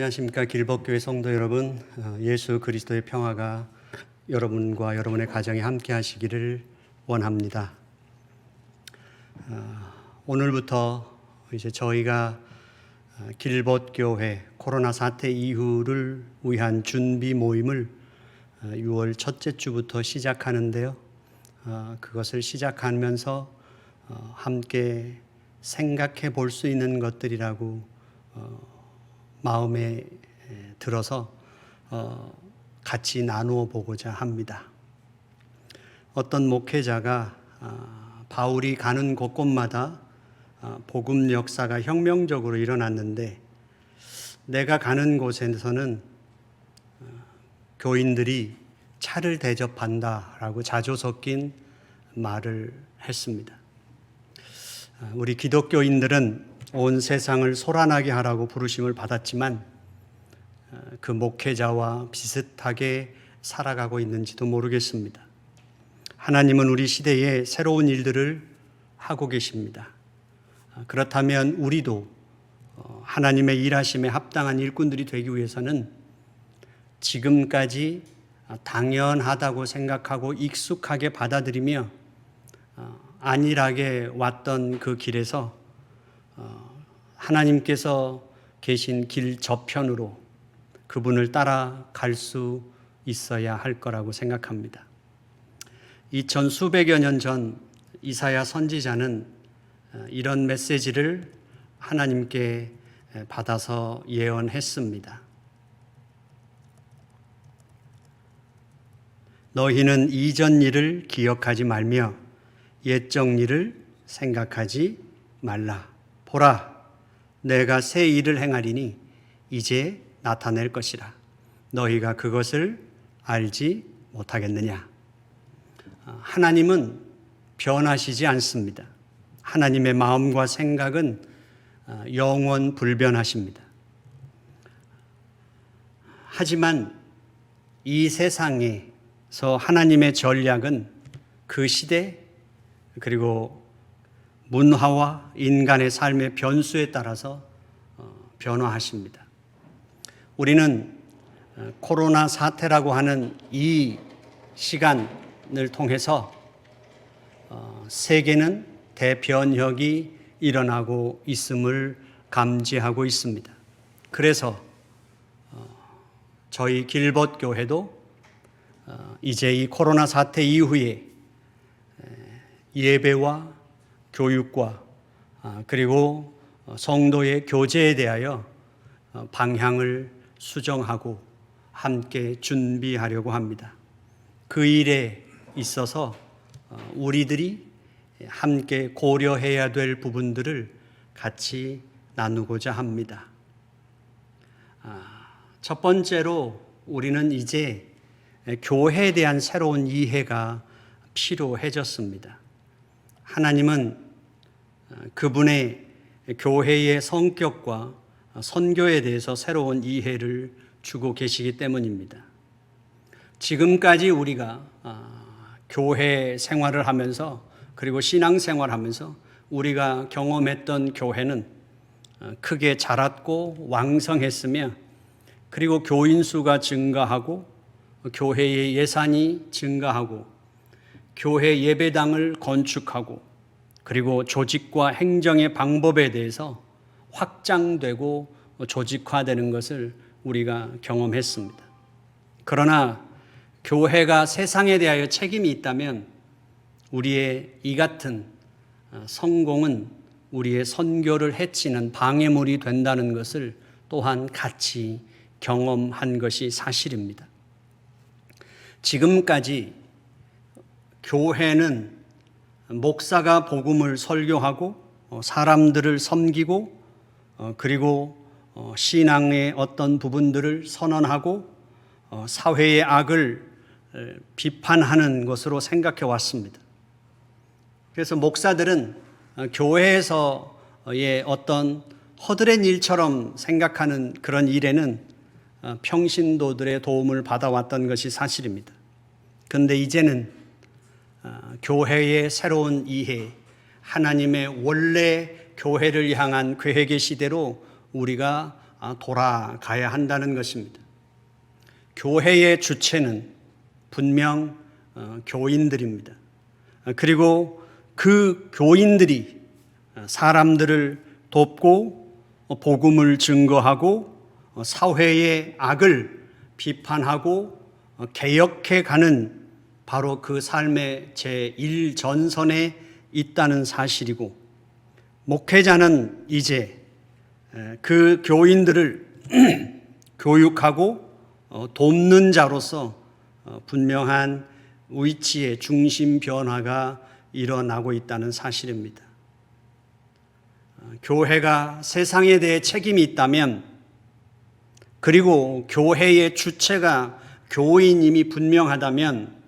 안녕하십니까. 길법교회 성도 여러분, 예수 그리스도의 평화가 여러분과 여러분의 가정에 함께 하시기를 원합니다. 오늘부터 이제 저희가 길법교회 코로나 사태 이후를 위한 준비 모임을 6월 첫째 주부터 시작하는데요. 그것을 시작하면서 함께 생각해 볼 수 있는 것들이라고 마음에 들어서 같이 나누어 보고자 합니다. 어떤 목회자가 바울이 가는 곳곳마다 복음 역사가 혁명적으로 일어났는데 내가 가는 곳에서는 교인들이 차를 대접한다라고 자조 섞인 말을 했습니다. 우리 기독교인들은 온 세상을 소란하게 하라고 부르심을 받았지만 그 목회자와 비슷하게 살아가고 있는지도 모르겠습니다. 하나님은 우리 시대에 새로운 일들을 하고 계십니다. 그렇다면 우리도 하나님의 일하심에 합당한 일꾼들이 되기 위해서는 지금까지 당연하다고 생각하고 익숙하게 받아들이며 안일하게 왔던 그 길에서 하나님께서 계신 길 저편으로 그분을 따라갈 수 있어야 할 거라고 생각합니다. 2000 수백여 년 전 이사야 선지자는 이런 메시지를 하나님께 받아서 예언했습니다. 너희는 이전 일을 기억하지 말며 옛적 일을 생각하지 말라. 보라, 내가 새 일을 행하리니 이제 나타낼 것이라. 너희가 그것을 알지 못하겠느냐. 하나님은 변하시지 않습니다. 하나님의 마음과 생각은 영원 불변하십니다. 하지만 이 세상에서 하나님의 전략은 그 시대 그리고 문화와 인간의 삶의 변수에 따라서 변화하십니다. 우리는 코로나 사태라고 하는 이 시간을 통해서 세계는 대변혁이 일어나고 있음을 감지하고 있습니다. 그래서 저희 길벗교회도 이제 이 코로나 사태 이후에 예배와 교육과 그리고 성도의 교제에 대하여 방향을 수정하고 함께 준비하려고 합니다. 그 일에 있어서 우리들이 함께 고려해야 될 부분들을 같이 나누고자 합니다. 첫 번째로 우리는 이제 교회에 대한 새로운 이해가 필요해졌습니다. 하나님은 그분의 교회의 성격과 선교에 대해서 새로운 이해를 주고 계시기 때문입니다. 지금까지 우리가 교회 생활을 하면서 그리고 신앙 생활하면서 우리가 경험했던 교회는 크게 자랐고 왕성했으며 그리고 교인 수가 증가하고 교회의 예산이 증가하고 교회 예배당을 건축하고 그리고 조직과 행정의 방법에 대해서 확장되고 조직화되는 것을 우리가 경험했습니다. 그러나 교회가 세상에 대하여 책임이 있다면 우리의 이 같은 성공은 우리의 선교를 해치는 방해물이 된다는 것을 또한 같이 경험한 것이 사실입니다. 지금까지 교회는 목사가 복음을 설교하고 사람들을 섬기고 그리고 신앙의 어떤 부분들을 선언하고 사회의 악을 비판하는 것으로 생각해 왔습니다. 그래서 목사들은 교회에서의 어떤 허드렛 일처럼 생각하는 그런 일에는 평신도들의 도움을 받아왔던 것이 사실입니다. 그런데 이제는 교회의 새로운 이해, 하나님의 원래 교회를 향한 계획의 시대로 우리가 돌아가야 한다는 것입니다. 교회의 주체는 분명 교인들입니다. 그리고 그 교인들이 사람들을 돕고 복음을 증거하고 사회의 악을 비판하고 개혁해 가는 바로 그 삶의 제1전선에 있다는 사실이고, 목회자는 이제 그 교인들을 교육하고 돕는 자로서 분명한 위치의 중심 변화가 일어나고 있다는 사실입니다. 교회가 세상에 대해 책임이 있다면, 그리고 교회의 주체가 교인임이 분명하다면,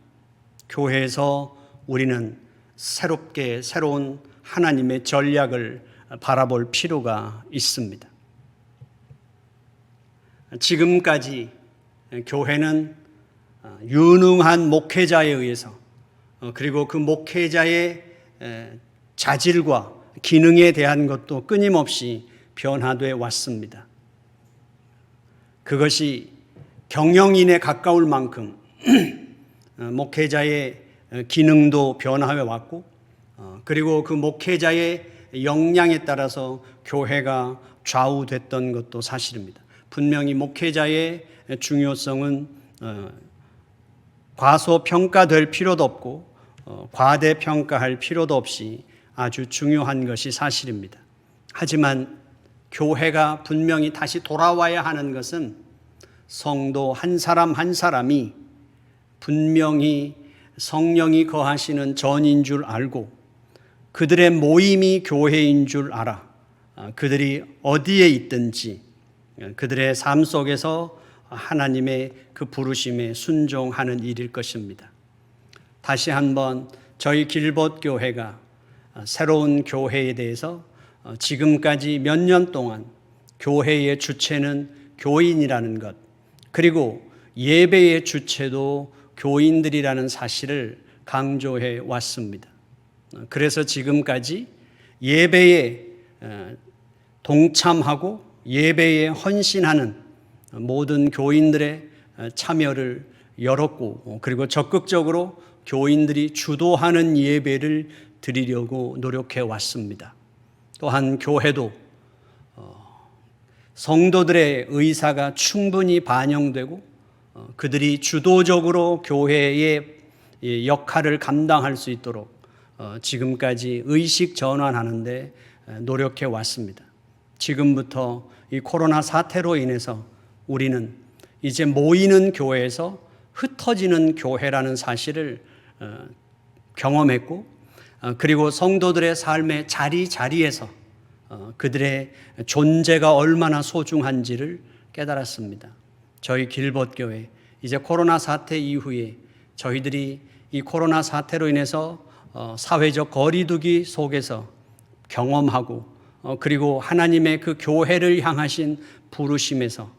교회에서 우리는 새로운 하나님의 전략을 바라볼 필요가 있습니다. 지금까지 교회는 유능한 목회자에 의해서, 그리고 그 목회자의 자질과 기능에 대한 것도 끊임없이 변화되어 왔습니다. 그것이 경영인에 가까울 만큼 목회자의 기능도 변화해 왔고, 그리고 그 목회자의 역량에 따라서 교회가 좌우됐던 것도 사실입니다. 분명히 목회자의 중요성은 과소평가될 필요도 없고 과대평가할 필요도 없이 아주 중요한 것이 사실입니다. 하지만 교회가 분명히 다시 돌아와야 하는 것은 성도 한 사람 한 사람이 분명히 성령이 거하시는 전인 줄 알고, 그들의 모임이 교회인 줄 알아 그들이 어디에 있든지 그들의 삶 속에서 하나님의 그 부르심에 순종하는 일일 것입니다. 다시 한번 저희 길벗교회가 새로운 교회에 대해서 지금까지 몇 년 동안 교회의 주체는 교인이라는 것, 그리고 예배의 주체도 교인들이라는 사실을 강조해 왔습니다. 그래서 지금까지 예배에 동참하고 예배에 헌신하는 모든 교인들의 참여를 열었고, 그리고 적극적으로 교인들이 주도하는 예배를 드리려고 노력해 왔습니다. 또한 교회도 성도들의 의사가 충분히 반영되고 그들이 주도적으로 교회의 역할을 감당할 수 있도록 지금까지 의식 전환하는 데 노력해 왔습니다. 지금부터 이 코로나 사태로 인해서 우리는 이제 모이는 교회에서 흩어지는 교회라는 사실을 경험했고, 그리고 성도들의 삶의 자리자리에서 그들의 존재가 얼마나 소중한지를 깨달았습니다. 저희 길벗교회, 이제 코로나 사태 이후에 저희들이 이 코로나 사태로 인해서 사회적 거리두기 속에서 경험하고, 그리고 하나님의 그 교회를 향하신 부르심에서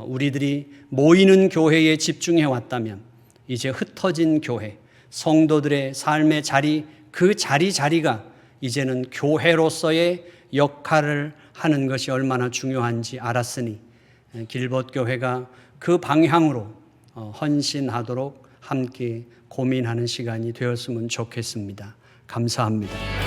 우리들이 모이는 교회에 집중해 왔다면, 이제 흩어진 교회, 성도들의 삶의 자리, 그 자리자리가 이제는 교회로서의 역할을 하는 것이 얼마나 중요한지 알았으니 길벗교회가 그 방향으로 헌신하도록 함께 고민하는 시간이 되었으면 좋겠습니다. 감사합니다.